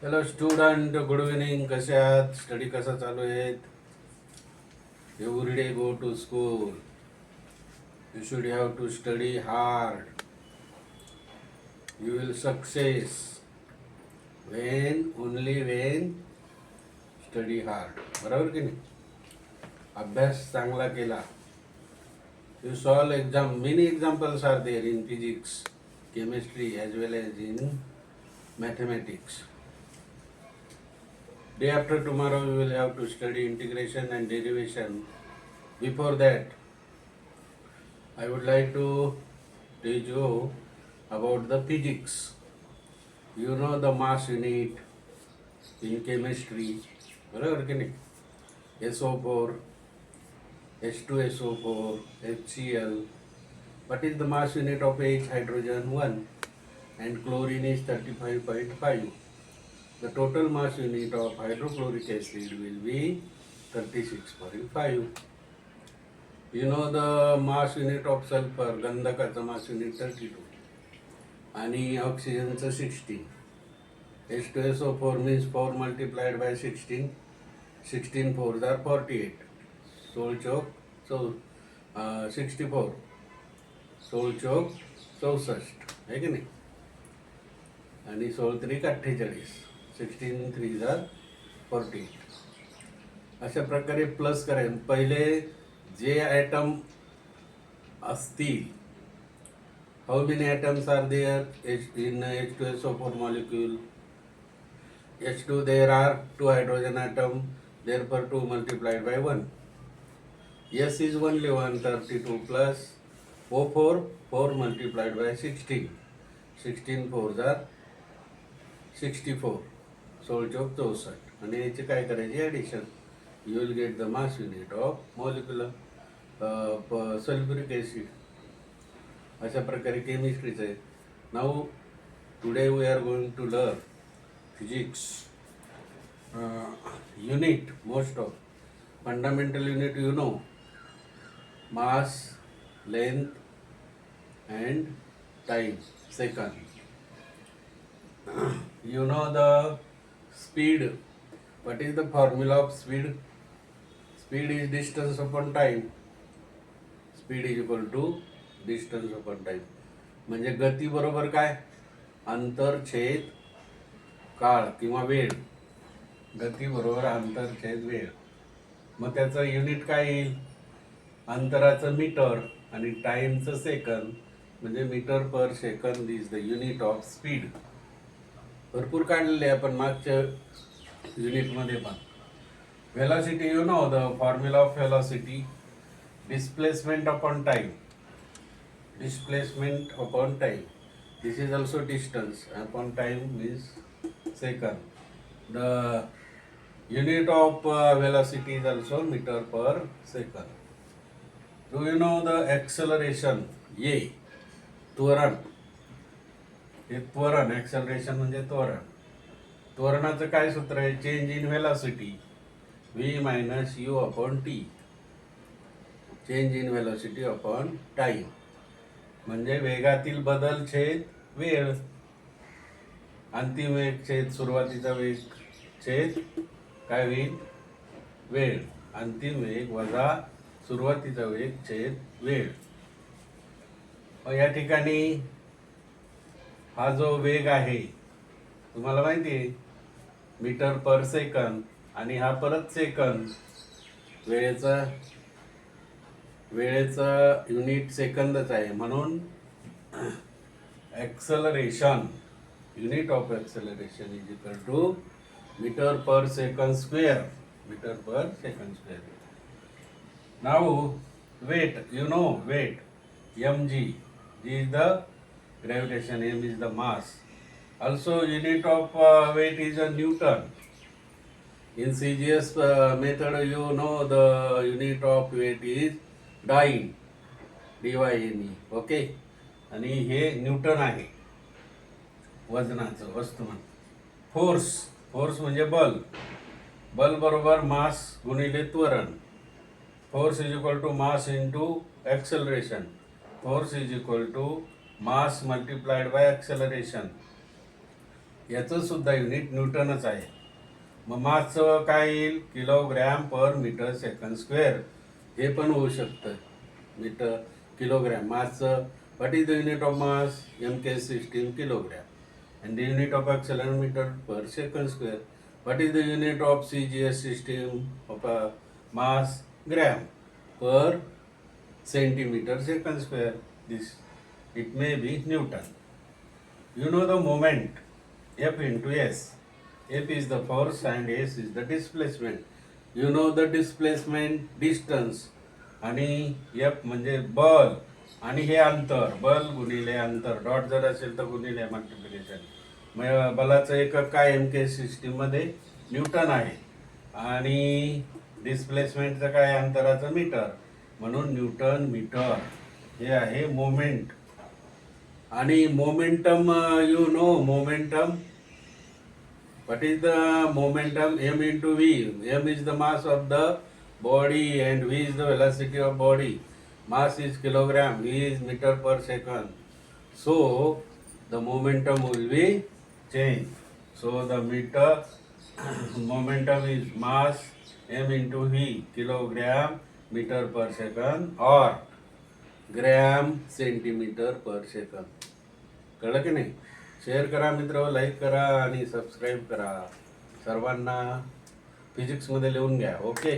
Hello student, good evening. कसे आहात? Study कसा चालू आहे? Every day go to school. You should have to study hard. You will success only when study hard. बरोबर की नाही? अभ्यास चांगला केला. You solve exam. Many examples are there in physics, chemistry as well as in mathematics. Day after tomorrow we will have to study integration and derivation. Before that, I would like to teach you about the physics. You know the mass unit in chemistry. बरोबर की नाही? SO4, H2SO4, HCl. What is the mass unit of H? Hydrogen 1 and chlorine is 35.5. The total mass unit of hydrochloric acid will be 36.5. You know the mass unit of sulfur, गंधकाचा mass unit 32 आणि ऑक्सिजनचं 16. H2SO4 means 4 multiplied by 16. 16 4s are 48. 16 चौक 64. 16 चौक 64 आहे की नाही? आणि 16 त्रिक 48. 16 3s are 48. अशा प्रकारे प्लस करेन. पहिले जे ॲटम असतील, how many atoms are there in H2SO4 molecule? H2 there are 2 hydrogen atom, therefore 2 multiplied by 1. S is only 132 plus O4 4 multiplied by 16. 16 4s are 64. 16 चौक 64 आणि याची काय करायची addition. You will get the mass unit of molecular sulphuric acid. अशा प्रकारे केमिस्ट्रीचं आहे. Now today we are going to learn physics unit. Most of fundamental unit you know, mass, length and time, second. You know the speed. What is the formula of speed? Speed is distance upon time. Speed is equal to distance upon time. म्हणजे गती बरोबर काय? अंतर छेद काळ किंवा वेळ. गती बरोबर अंतर छेद वेळ. मग त्याचं युनिट काय येईल? अंतराचं मीटर आणि टाईमचं सेकंद, म्हणजे metre per second is the unit of speed. भरपूर काढलेले आपण मागच्या युनिटमध्ये पण. Velocity, you know the formula of velocity, displacement upon time. Displacement upon time, this is also distance upon time means second. The unit of velocity is also metre per second. Do you know the acceleration? ये त्वरण. हे त्वरण, acceleration म्हणजे त्वरण. त्वरणाचं काय सूत्र आहे? Change in velocity V minus U upon T. Change in velocity upon time म्हणजे वेगातील बदल छेद वेळ. अंतिम वेग छेद सुरुवातीचा वेग छेद काय होईल? वेळ. अंतिम वेग वजा सुरुवातीचा वेग छेद वेळ. या ठिकाणी हा जो वेग आहे तुम्हाला माहिती आहे, मीटर पर सेकंद, आणि हा परत सेकंद. वेळेचा युनिट सेकंदच आहे. म्हणून acceleration, unit of acceleration is equal to metre per second square. Metre per second square. Now weight, you know weight, mg. G is the gravitation, m is the mass. Also unit of weight is a Newton. In CGS method you know the unit of weight is dyne, dyne. Okay. आणि हे Newton आहे वजनाचं, वस्तुमान. Force, force म्हणजे बल. बल बरोबर mass गुणिले त्वरण. Force is equal to mass into acceleration. Force is equal to mass multiplied by acceleration. याचं सुद्धा युनिट न्यूटनच आहे. मग मासचं काय येईल? Kilogram per metre second square. हे पण होऊ शकतं मीटर किलोग्रॅम. मासचं what is the unit of mass? MK16 kilogram. And the unit of accelerometer per second square. What is the unit of CGS system of a mass? Gram per centimeter second square. This it may be Newton. You know the moment F into S. F is the force and S is the displacement. You know the displacement distance. आणि F म्हणजे बल आणि हे अंतर. बल गुणिले अंतर. Dot जर असेल तर गुणिले मल्टिप्लिकेशन. बलाचं एकक काय MK16 मध्ये? न्यूटन आहे. आणि डिस्प्लेसमेंटचं काय? अंतराचं मीटर, म्हणून न्यूटन मीटर. हे आहे मोमेंट. आणि momentum, you know momentum. What is the momentum? M into V. M is the mass of the body and V is the velocity of body. Mass is kilogram, V is meter per second. So the momentum will be change. So the meter momentum is mass M into V, kilogram meter per second or gram centimetre per second. कळलं की नाही? Share करा मित्र, like करा आणि subscribe करा. सर्वांना फिजिक्समध्ये लिहून घ्या. ओके.